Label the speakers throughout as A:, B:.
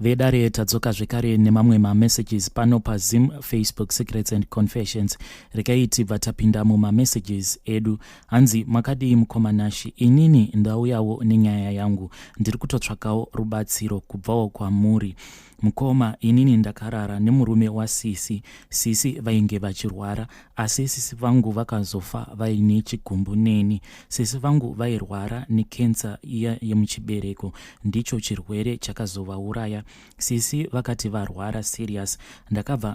A: vedare tadzoka zvekare nemamwe mamessages pano paZim, Facebook Secrets and Confessions. Regai tibva tapinda mumamessages edu. Hanzi makadii mukoma Nashi, inini ndauyawo nenyaya yangu, ndiri kutotsvakawo rubatsiro kubvawo kwamuri. Mukoma, inini ndakarara nemurume wasisi. Sisi vainge vachirwara, asi sisi vangu vakazofa vaine chigumbu neni. Sisi vangu vairwara nekensa iya yemuchibereko, ndicho chirwere chakazovauraya. Sisi vakati varwara serious,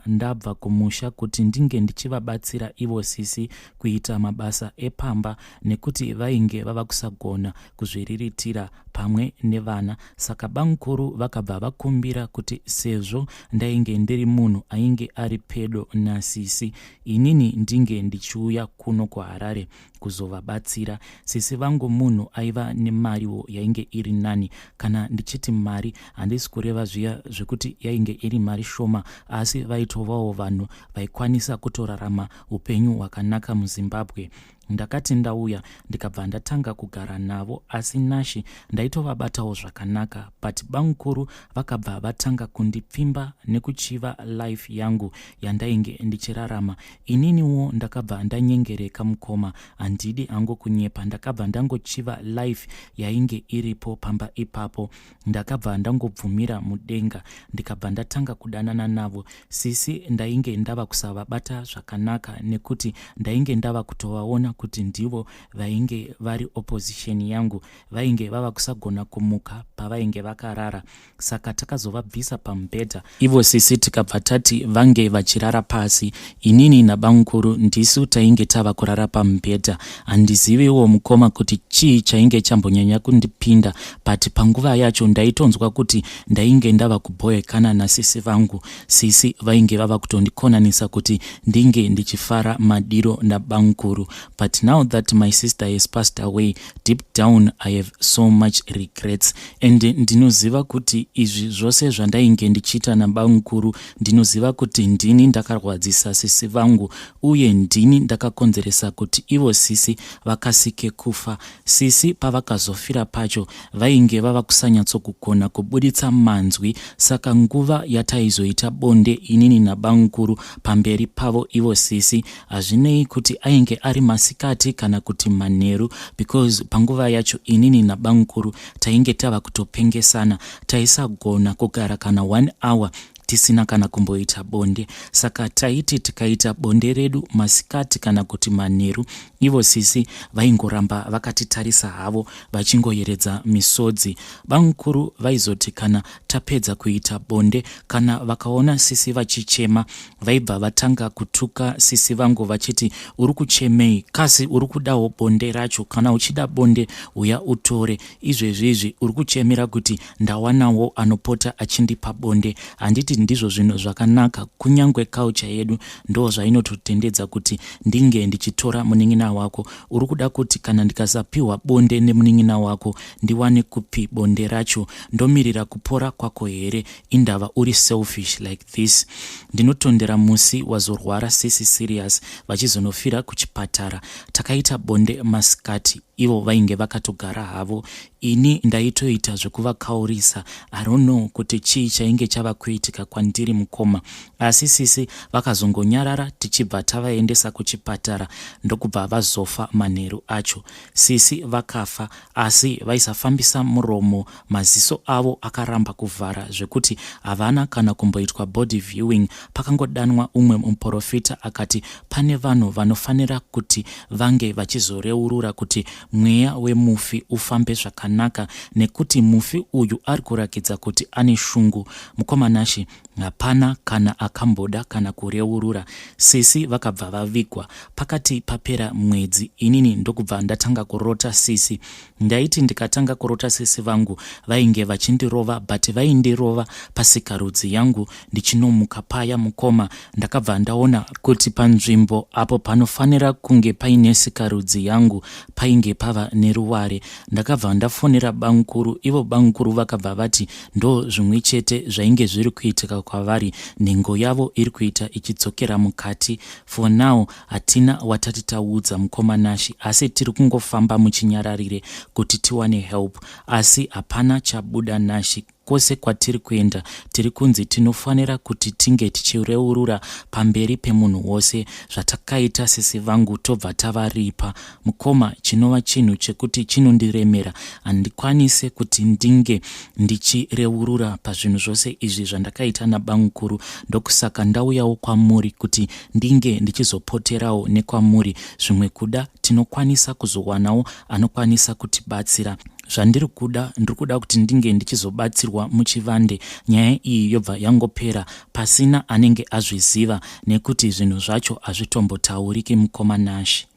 A: ndabva kumusha kuti ndinge ndichivabatsira ivo sisi kuita mabasa epamba, nekuti vainge vava kusagona kuzviriritira pamwe nevana. Saka bankuru vakabva vakumbira kuti sezvo ndainge ndiri munhu ainge ari pedo nasisi, inini ndinge ndichiuya kuno kuHarare kuzovabatsira. Sisi vangu munhu aiva nemariwo yainge iri nani. Kana ndichiti mari, handisi kureva zviya zvekuti yainge iri mari shoma, asi vaitovawo vanhu vaikwanisa kutorarama upenyu hwakanaka muZimbabwe. Ndakati ndauya ndikabva ndatanga kugara navo, asi Nashi ndaitovabatawo zvakanaka, but bankuru vakabva vatanga kundipfimba nekuchiva life yangu yandainge ndichirarama. Ininiwo ndakabva ndanyengereka mukoma, handidi hangu kunyepa. Ndakabva ndangochiva life yainge iripo pamba ipapo. Ndakabva ndangobvumira mudenga, ndikabva ndatanga kudanana navo. Sisi ndainge ndava kusavabata zvakanaka, nekuti ndainge ndava kutovaona kuti ndivo vainge vari opposition yangu, vainge vava kusagona kumuka pavainge vakarara. Saka takazovabvisa pamubhedha, ivo sisi tikabva tati vange vachirara pasi. Inini nabankuru ndisu tainge tava kurara pamubhedha. Handiziviwo mukoma kuti chii chainge chambonyanya kundipinda, but panguva yacho ndaitonzwa kuti ndainge ndava kuboekana nasisi vangu. Sisi vainge vava kutondikonanisa kuti ndinge ndichifara madiro nabankuru. But now that my sister has passed away, deep down I have so much regrets. And ndinoziva kuti izvi zvose zvandainge ndichita nabankuru, ndinoziva kuti ndini ndakarwadzisa sisi vangu, uye ndini ndakakonzeresa kuti ivo sisi vakasike kufa. Sisi pavakazofira pacho, vainge vava kusanyatsokugona kubuditsa manzwi. Saka nguva yataizoita bonde inini nabankuru pamberi pavo ivo sisi, hazvinei kuti ainge ari masikati kana kuti manheru, because panguva yacho inini nabankuru tainge tava kutopengesana. Taisagona kugara kana 1 hour tisina kana kumboita bonde. Saka taiti tikaita bonde redu masikati kana kuti manheru, ivo sisi vaingoramba vakatitarisa havo vachingoyeredza misodzi. Bankuru vaizoti kana tapedza kuita bonde, kana vakaona sisi vachichema, vaibva vatanga kutuka sisi vangu vachiti, uri kuchemei? Kasi uri kudawo bonde racho? Kana uchida bonde uya utore. Izvezvizvi uri kuchemera kuti ndawanawo anopota achindipa bonde. Handiti ndizvo zvinhu zvakanaka. Kunyangwe culture yedu ndo zvainototendedza kuti ndinge ndichitora munin'ina wako. Uri kuda kuti kana ndikasapiwa bonde nemunin'ina wako, ndiwane kupi bonde racho? Ndomirira kupora kwako here? Indava uri selfish like this. Ndinotondera musi wazorwara sisi serious, vachizonofira kuchipatara. Takaita bonde masikati, ivo vainge vakatogara havo. Ini ndaitoita zvekuvakaurisa. I don't know kuti chii chainge chava kuitika kwandiri mukoma, asi sisi vakazongonyarara tichibva tavaendesa kuchipatara, ndokubva vazofa manheru acho. Sisi vakafa, asi vaisafambisa muromo, maziso avo akaramba kuvhara zvekuti havana kana kumboitwa body viewing. Pakangodanwa umwe muprofita akati pane vanhu vanofanira kuti vange vachizoreurura kuti mweya wemufi ufambe zvakanaka, nekuti mufi uyu ari kurakidza kuti ane shungu. Mukoma Nashi hapana kana akamboda kana kureurura. Sisi vakabva vavigwa. Pakati papera mwedzi, inini ndokubva ndatanga kurota sisi. Ndaiti ndikatanga kurota sisi vangu, vainge vachindirova, but vaindirova pasikarudzi yangu ndichinomuka paya mukoma. Ndakabva ndaona kuti panzvimbo apo panofanira kunge paine sikarudzi yangu painge pava neruware. Ndakabva ndafonera bankuru, ivo bankuru vakabva vati ndo zvimwe chete zvainge zviri kuitika kwavari, nhengo yavo iri kuita ichidzokera mukati. For now hatina watatitaudza mukoma Nashi, asi tiri kungofamba muchinyararire kuti tiwane help, asi hapana chabuda Nashi. kwose kwatiri kuenda tiri kunzi tinofanira kuti tinge tichireurura pamberi pemunhu wose zvatakaita sese vangu tobva tavaripa. Mukoma, chinova chinhu chekuti chinondiremera handikwanise kuti ndinge ndichireurura pazvinhu zvose izvi zvandakaita nabamukuru. Ndokusaka ndauyawo kwamuri kuti ndinge ndichizopoterawo nekwamuri. Zvimwe kuda tinokwanisa kuzowanawo anokwanisa kutibatsira. Zvandiri kuda ndiri kuti ndinge ndichizobatsirwa muchivande. Nyaya iyi yobva yangopera pasina anenge azviziva nekuti zvinhu zvacho hazvitombotauriki. Mukoma Nashi.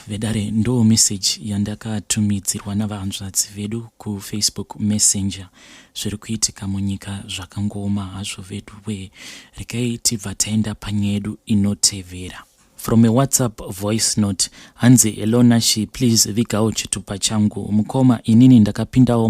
A: Vedare ndo message yandakatumidzirwa navahanzvadzi vedu kuFacebook Messenger. Zviri kuitika munyika zvakangoma hazvo vedu we. Regai tibva taenda panyedu inotevera. From a WhatsApp voice note, hanzi Elona shi please vigawo chitupa changu. Mukoma, inini ndakapindawo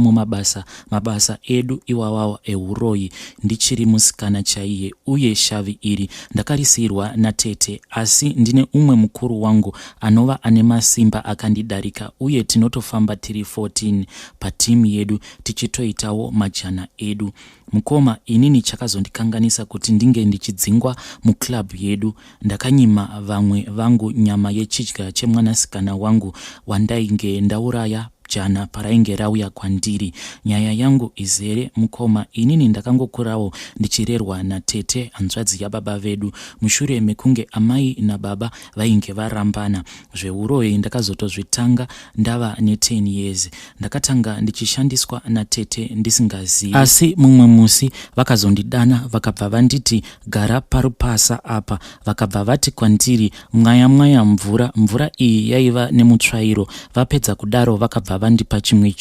A: mabasa edu iwawawa Muroyi ndichiri musikana chaiye uye shavi iri ndakarisirwa natete, asi ndine umwe mukuru wangu anova ane masimba akandidarika uye tinotofamba tiri 14 patimu yedu tichitoitawo majana edu. Mukoma, inini chakazondikanganisa kuti ndinge ndichidzingwa muclub yedu. Ndakanyima vamwe vangu nyama yechidya chemwanasikana wangu wandainge ndauraya jana parainge rauya kwandiri. Nyaya yangu izere mukoma, inini ndakangokurawo ndichirerwa natete hanzvadzi yababa vedu mushure mekunge amai nababa vainge varambana. Zveuroyi ndakazotozvitanga ndava ne10 years. Ndakatanga ndichishandiswa natete ndisingazivi, asi mumwe musi vakazondidana vakabva vanditi gara parupasa apa. Vakabva vati kwandiri mwaya mvura iyi yaiva nemutsvairo. Vapedza kudaro vakabva vandipa chimwe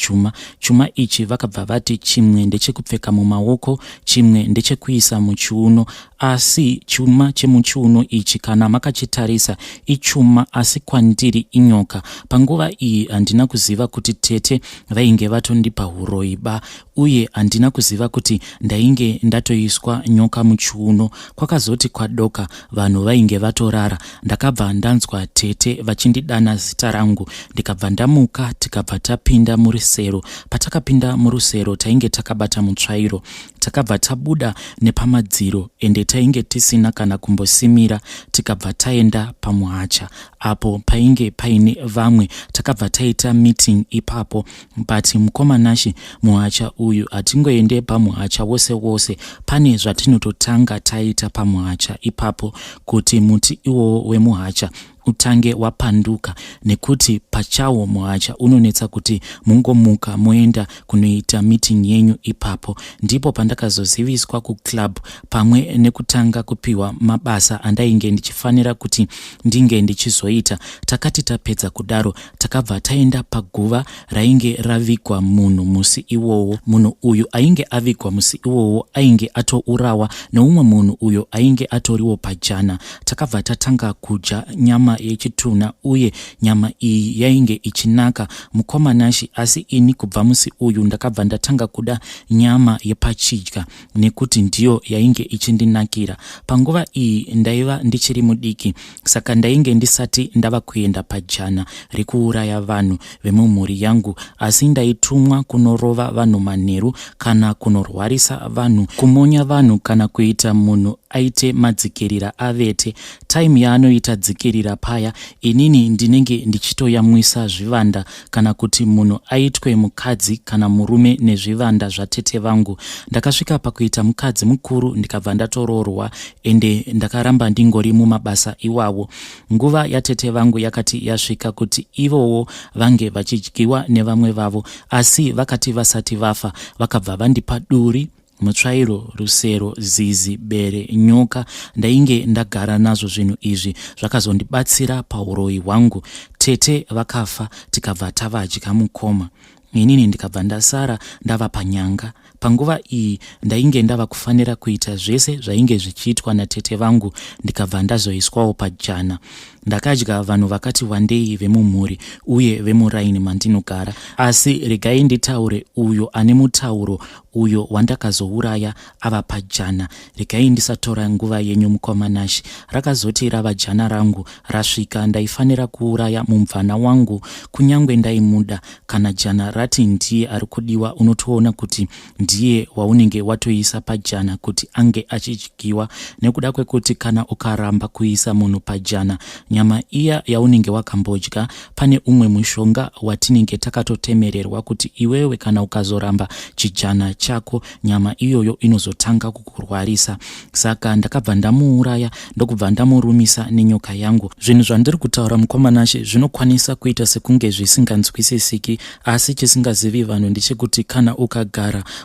A: chuma ichi vakabva vati chimwe ndechekupfeka mumaoko, chimwe ndechekuisa muchiuno. Asi chuma chemuchiuno ichi kana makachitarisa ichuma, asi kwandiri inyoka. Panguva iyi handina kuziva kuti tete vainge vatondipa uroyi ba, uye handina kuziva kuti ndainge ndatoiswa nyoka muchiuno. Kwakazoti kwadoka vanhu vainge vatorara, ndakabva ndanzwa tete vachindidana zita rangu. Ndikabva ndamuka tikabva tapinda murusero. Patakapinda murusero tainge takabata mutsvairo. Takabva tabuda nepamadziro ende tainge tisina kana kumbosimira. Tikabva taenda pamuhacha apo painge paine vamwe. Takabva taita meeting ipapo. But Mukoma Nashi, muhacha uyu hatingoende pamuhacha wose. Pane zvatinototanga taita pamuhacha ipapo kuti muti iwowo wemuhacha utange wapanduka, nekuti pachawo muhacha unonetsa kuti mungomuka moenda kunoita meeting yenyu ipapo. Ndipo pandakazoziviswa kuclub pamwe nekutanga kupiwa mabasa andainge ndichifanira kuti ndinge ndichizoita. Takati tapedza kudaro takabva taenda paguva rainge ravigwa munhu musi iwowo. Munhu uyu ainge avigwa musi iwowo ainge atourawa neumwe munhu uyo ainge atoriwo pajana. Takabva tatanga kudya nyama yechituna uye nyama iyi yainge ichinaka. Mukoma Nashi, asi ini kubva musi uyu ndakabva ndatanga kuda nyama yepachidya nekuti ndiyo yainge ichindinakira. Panguva iyi ndaiva ndichiri mudiki, saka ndainge ndisati ndava kuenda pajana rekuuraya vanhu vemumhuri yangu, asi ndaitumwa kunorova vanhu manheru kana kunorwarisa vanhu, kumonya vanhu kana kuita munhu aite madzikirira avete. Time yaanoita dzikirira paya inini ndinenge ndichitoyamwisa zvivanda kana kuti munhu aitwe mukadzi kana murume nezvivanda zvatete vangu. Ndakasvika pakuita mukadzi mukuru ndikabva ndatororwa ende ndakaramba ndingori mumabasa iwawo. Nguva yatete vangu yakati yasvika kuti ivowo vange vachidyiwa nevamwe vavo, asi vakati vasati vafa vakabva vandipa duri, mutsvairo, rusero, zizi, bere, nyoka. Ndainge ndagara nazvo zvinhu izvi zvakazondibatsira pauroyi hwangu. Tete vakafa tikabva tavadya mukoma. Inini ndikabva ndasara ndava panyanga. Panguva iyi ndainge ndava kufanira kuita zvese zvainge zvichiitwa natete vangu. Ndikabva ndazoiswawo pajana. Ndakadya vanhu vakati wandei vemumhuri uye vemuraini mandinogara. Asi regai nditaure uyo ane mutauro uyo wandakazouraya ava pajana. Regai ndisatora nguva yenyu Mukoma Nashi. Rakazoti rava jana rangu rasvika ndaifanira kuuraya mumvana wangu, kunyangwe ndaimuda. Kana jana rati ndiye ari kudiwa unotoona kuti ndiye waunenge watoisa pajana kuti ange achidyiwa, nekuda kwekuti kana ukaramba kuisa munhu pajana nyama iya yaunenge wakambodya, pane umwe mushonga watinenge takatotemererwa kuti iwewe kana ukazoramba chijana chako nyama iyoyo inozotanga kukurwarisa. Saka ndakabva ndamuuraya ndokubva ndamurumisa nenyoka yangu. Zvinhu zvandiri kutaura mukomanashe zvinokwanisa kuita sekunge zvisinganzwisisiki, asi chisingazivi vanhu ndechekuti kana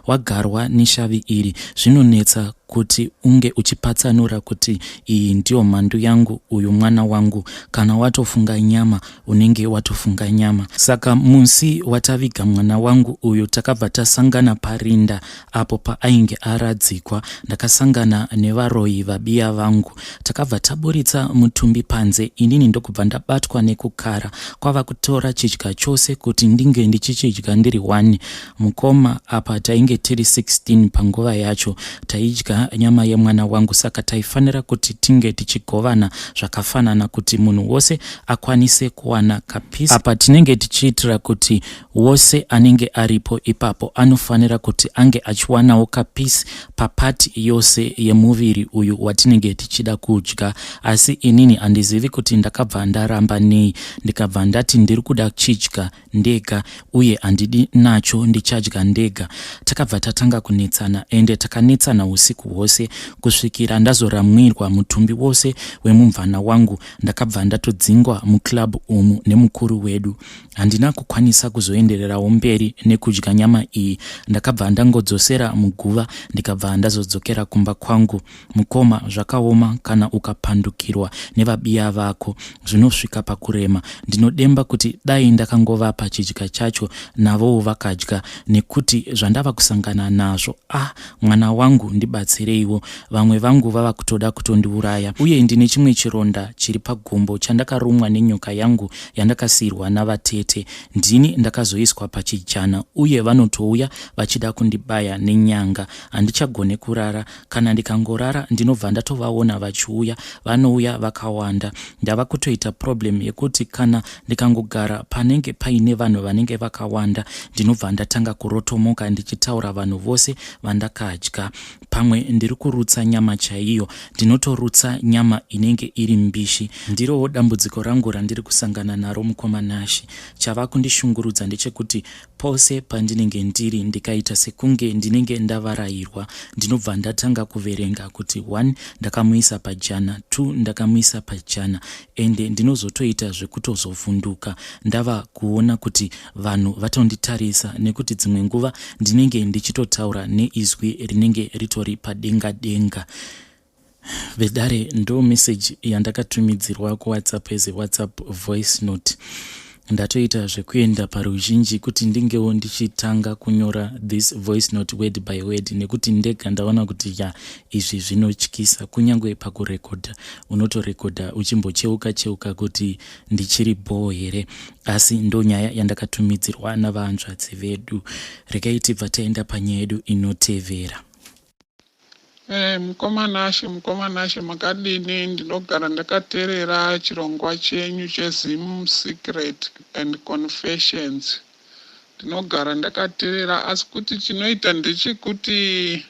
A: wagarwa neshavi iri zvinonetsa kuti unge uchipatsanura kuti iyi ndiyo mhandu yangu, uyu mwana wangu. Kana watofunga nyama unenge watofunga nyama. Saka musi wataviga mwana wangu uyu takabva tasangana parinda apo paainge aradzikwa. Ndakasangana nevaroyi vabiya vangu, takabva taburitsa mutumbi panze. Inini ndokubva ndabatwa nekukara, kwava kutora chidya chose kuti ndinge ndichichidya ndiri 1. Mukoma apa tainge tiri 16 panguva yacho taidya nyama yemwana wangu. Saka taifanira kuti tinge tichigovana zvakafanana kuti munhu wose akwanise kuwana kapisi. Apa tinenge tichiitira kuti wose anenge aripo ipapo anofanira kuti ange achiwanawo kapisi papati yose yemuviri uyu watinenge tichida kudya. Asi inini handizivi kuti ndakabva ndaramba nei, ndikabva ndati ndiri kuda chidya ndega uye handidi nacho, ndichadya ndega. Takabva tatanga kunetsana, ende takanetsana usiku hwose kusvikira ndazoramwirwa mutumbi wose wemumvana wangu. Ndakabva ndatodzingwa muclub umu nemukuru wedu. Handina kukwanisa kuzoendererawo mberi nekudya nyama iyi. Ndakabva ndangodzosera muguva ndikabva ndazodzokera kumba kwangu. Mukoma, zvakaoma kana ukapandukirwa nevabiya vako, zvinosvika pakurema. Ndinodemba kuti dai ndakangovapa chidya chacho navowo vakadya, nekuti zvandava kusangana nazvo, mwana wangu ndibatsireiwo. Vamwe vangu vava kutoda kutondiuraya, uye ndine chimwe chironda chiri pagumbo chandakarumwa nenyoka yangu yandakasiyirwa navatete. Ndini ndakazoiswa pachijana uye vanotouya vachida kundibaya nenyanga. Handichagone kurara. Kana ndikangorara ndinobva ndatovaona vachiuya, vanouya vakawanda. Ndava kutoita problem yekuti kana ndikangogara panenge paine vanhu vanenge vakawanda ndinobva ndatanga kurotomoka ndichitaura vanhu vose vandakadya. Pamwe ndiri kurutsa nyama chaiyo, ndinotorutsa nyama inenge iri mbishi. Ndirowo dambudziko rangu randiri kusangana naro mukomanashi. Chava kundishungurudza ndechekuti pose pandinenge ndiri ndikaita sekunge ndinenge ndavarayirwa, ndinobva ndatanga kuverenga kuti 1 ndakamuisa pajana, 2 ndakamuisa pajana, ende ndinozotoita zvekutozovhunduka ndava kuona kuti vanhu vatonditarisa, nekuti dzimwe nguva ndinenge ndichitotaura neizwi rinenge ritori padenga denga. Vedare ndo message yandakatumidzirwa kuWhatsApp as WhatsApp voice note. Ndatoita zvekuenda paruzhinji kuti ndingewo ndichitanga kunyora this voice note word by word, nekuti ndega ndaona kuti izvi zvinotyisa. Kunyangwe pakurekodha unotorekodha uchimbocheuka kuti ndichiri bore here, asi ndo nyaya yandakatumidzirwa navahanzvadzi vedu. Regai tibva taenda panyaya yedu inotevera.
B: Mukomanashe makadini? Ndinogara ndakateerera chirongwa chenyu cheZim Secret and Confessions. Ndinogara ndakateerera, asi kuti chinoita ndechekuti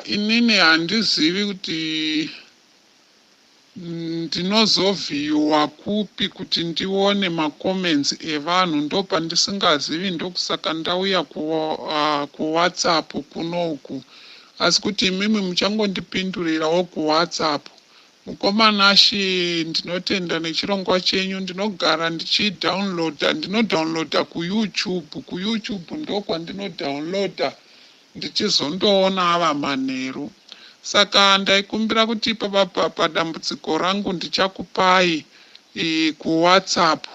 B: inini handizivi kuti ndinozovhiyiwa kupi kuti ndione macomments evanhu. Ndopa ndisingazivi, ndokusaka ndauya kuWhatsApp kunoku. Asi kuti imimi muchangondipindurirawo kuWhatsApp. Mukomanashi, ndinotenda nechirongwa chenyu. Ndinogara ndichidownloada, ndinodownloada kuYouTube ndokwandinodownloada ndichizondoona ava manheru. Saka ndaikumbira kuti padambudziko rangu ndichakupai kuWhatsApp,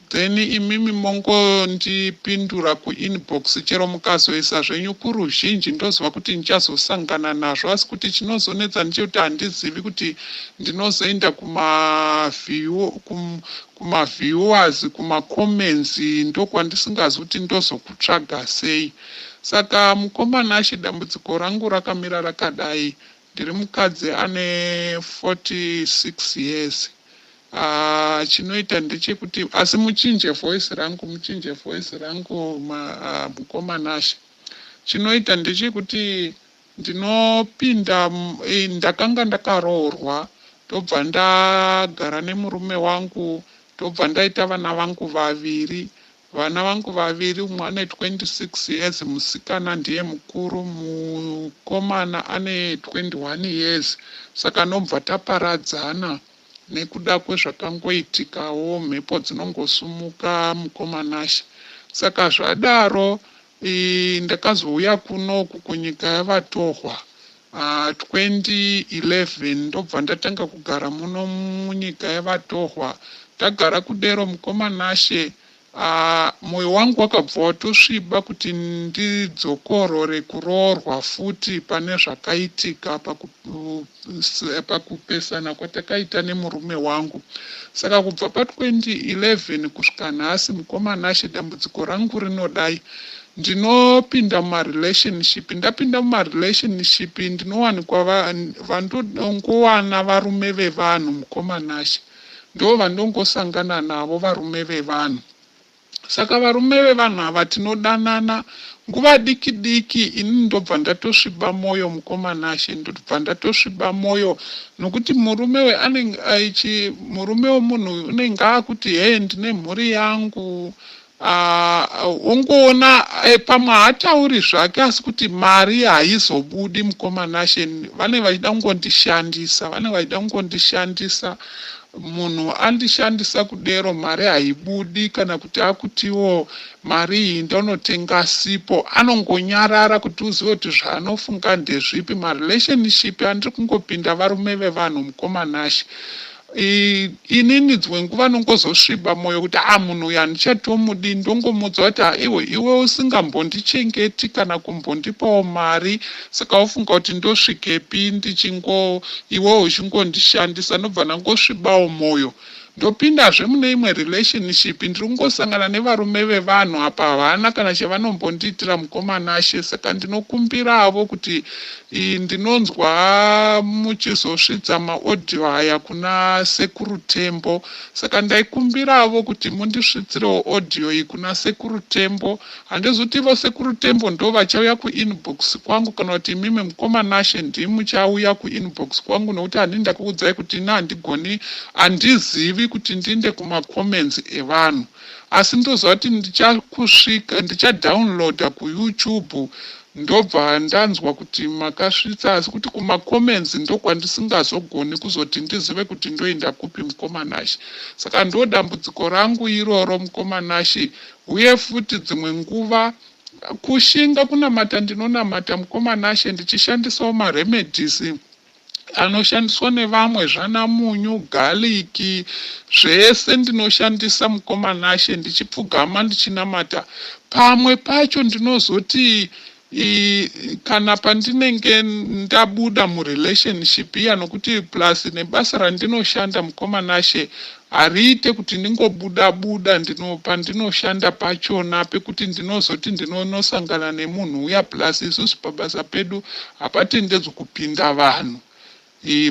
B: then imimi mongondipindura kuinbox. Chero mukazoisa zvenyu kuruzhinji ndozva kuti ndichazosangana nazvo, asi kuti chinozonetsa ndechekuti handizivi kuti ndinozoenda kumaviewers, kumacomments, ndokwandisingazi kuti ndozokutsvaga sei. Saka mukomanashi, dambudziko rangu rakamira rakadai. Ndiri mukadzi ane 46 years. Chinoita ndechekuti, asi muchinje voice rangu mukomanashi. chinoita ndechekuti ndinopinda ndakanga ndakaroorwa, ndobva ndagara nemurume wangu, ndobva ndaita vana vangu vaviri. Vana vangu vaviri, umwe ane 26 years, musikana ndiye mukuru, mukomana ane 21 years. Saka ndobva taparadzana nekuda kwezvakangoitikawo, mhepo dzinongosumuka mukomanashe. Saka zvadaro ndakazouya kunoku kunyika yavatohwa 2011. Ndobva ndatanga kugara muno munyika yavatohwa. Tagara kudero mukomanashe, moyo wangu wakabva watosviba kuti ndidzokorore kuroorwa futi pane zvakaitika pakupesana kwatakaita nemurume wangu. Saka kubva pa2011 kusvika nhasi mukomanashe, dambudziko rangu rinodai ndinopinda mumarelationship. Ndapinda mumarelationship ndinowanikwa vandongowana varume vevanhu mukomanashe, ndo vandongosangana navo varume vevanhu. Saka varume vevanhu ava tinodanana nguva diki diki. Ini ndobva ndatosviba moyo mukomanashe, ndobva ndatosviba moyo nokuti murume wemunhu unenge akuti ndine mhuri yangu. Ungoona pamwe haatauri zvake asi kuti mari haizobudi mukomanashe. Vane vachida kungondishandisa, munhu andishandisa kudero, mari haibudi. Kana kuti akutiwo mari iyi ndonotenga sipo, anongonyarara kuti uzive kuti zvaanofunga ndezvipi. Marelationship handiri kungopinda varume vevanhu mukomanashe. Inini dzimwe nguva nongozosviba moyo kuti munhu uyu handichatomudi. Ndongomudza kuti iwe usingambondichengeti kana kumbondipawo mari, saka ufunga kuti ndosvikepi iwe uchingondishandisa. Ndobva ndangosvibawo moyo, ndopindazve mune imwe relationship. Ndiri kungosangana nevarume vevanhu apa, havana kana chavanombondiitira mukomanashe. Saka ndinokumbiravo kuti ndinonzwa muchizosvidza maaudio aya kuna sekuru Tembo. Saka ndaikumbiravo kuti mundisvidzirewo audio iyi kuna sekuru Tembo. Handizotivo sekuru Tembo ndo vachauya kuinbox kwangu, kana kuti mimi mukomanashe ndimuchauya kuinbox kwangu, nokuti handii ndakakuudzai kuti handizivi kuti ndiinde kumacomments evanhu. Asi ndoziva kuti ndichadownloada kuYouTube. Ndobva ndanzwa kuti makasvitsa, asi kuti kumacomments ndokwandisingazogoni kuzoti ndizive kuti ndoenda kupi mukomanashe. Saka ndo dambudziko rangu iroro mukomanashe. Uye futi dzimwe nguva kushinga kunamata ndinonamata mukomanashe ndichishandisawo maremedies anoshandiswa nevamwe, zvana munyu, garlic, zvese ndinoshandisa mukomanashe ndichipfugama ndichinamata. Pamwe pacho ndinozoti kana pandinenge ndabuda murelationship iya, nokuti plus nebasa randinoshanda mukomanashe hariite kuti ndingobuda pandinoshanda pachona pekuti ndinozoti ndinonosangana nemunhu uya. Plus isusu pabasa pedu hapatendedzwi kupinda vanhu,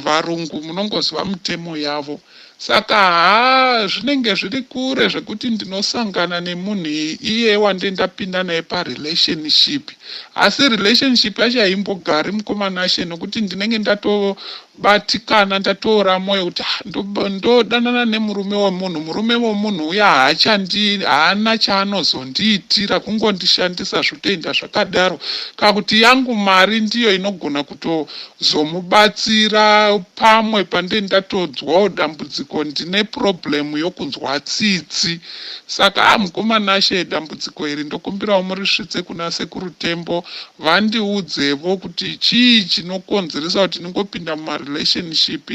B: varungu munongoziva mitemo yavo. Saka zvinenge zviri kure zvekuti ndinosangana nemunhu iye wandendapinda naye parelationship. Asi relationship yacho haimbogari mukomanashe, nokuti ndinenge ndatobatikana, ndatoora moyo kuti ndodanana nemurume wemunhu. Murume wemunhu uya haana chaanozondiitira, kungondishandisa zvotoenda zvakadaro. Kana kuti yangu mari ndiyo inogona kutozomubatsira pamwe pandendatodzwawo dambudziko, ndine problem yokunzwa tsitsi. Saka mukomanashe, dambudziko iri ndokumbirawo murisvitse kuna sekuru Tembo, vandiudzevo kuti chii chinokonzeresa kuti ndingopinda mumarelationship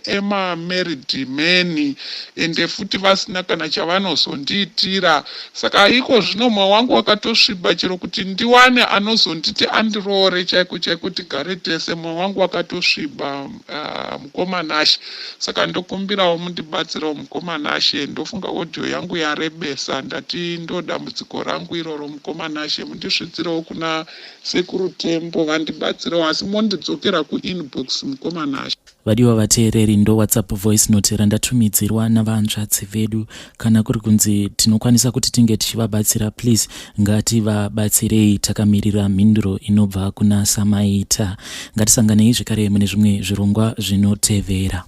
B: ema-married men, ende futi vasina kana chavanozondiitira. Saka iko zvino mwoyo wangu wakatosviba, chero kuti ndiwane anozonditi andiroore chaiko chaiko tigare tese, mwoyo wangu wakatosviba mukomanashe. Saka ndokumbira ndinokumbirawo mundibatsirawo mukomanashe. Ndofunga audio yangu yarebesa, ndati ndo dambudziko rangu iroro mukomanashe. Mundisvidzirewo kuna sekuru Tembo vandibatsirawo, asi mondidzokera kuinbox mukomanashe.
A: Vadiwa vateereri, ndo WhatsApp voice note randatumidzirwa navanzvadzi vedu. Kana kuri kunzi tinokwanisa kuti tinge tichivabatsira, please ngativabatsirei. Takamirira mhinduro inobva kuna Samaita. Ngatisanganei zvekare mune zvimwe zvirongwa zvinotevera.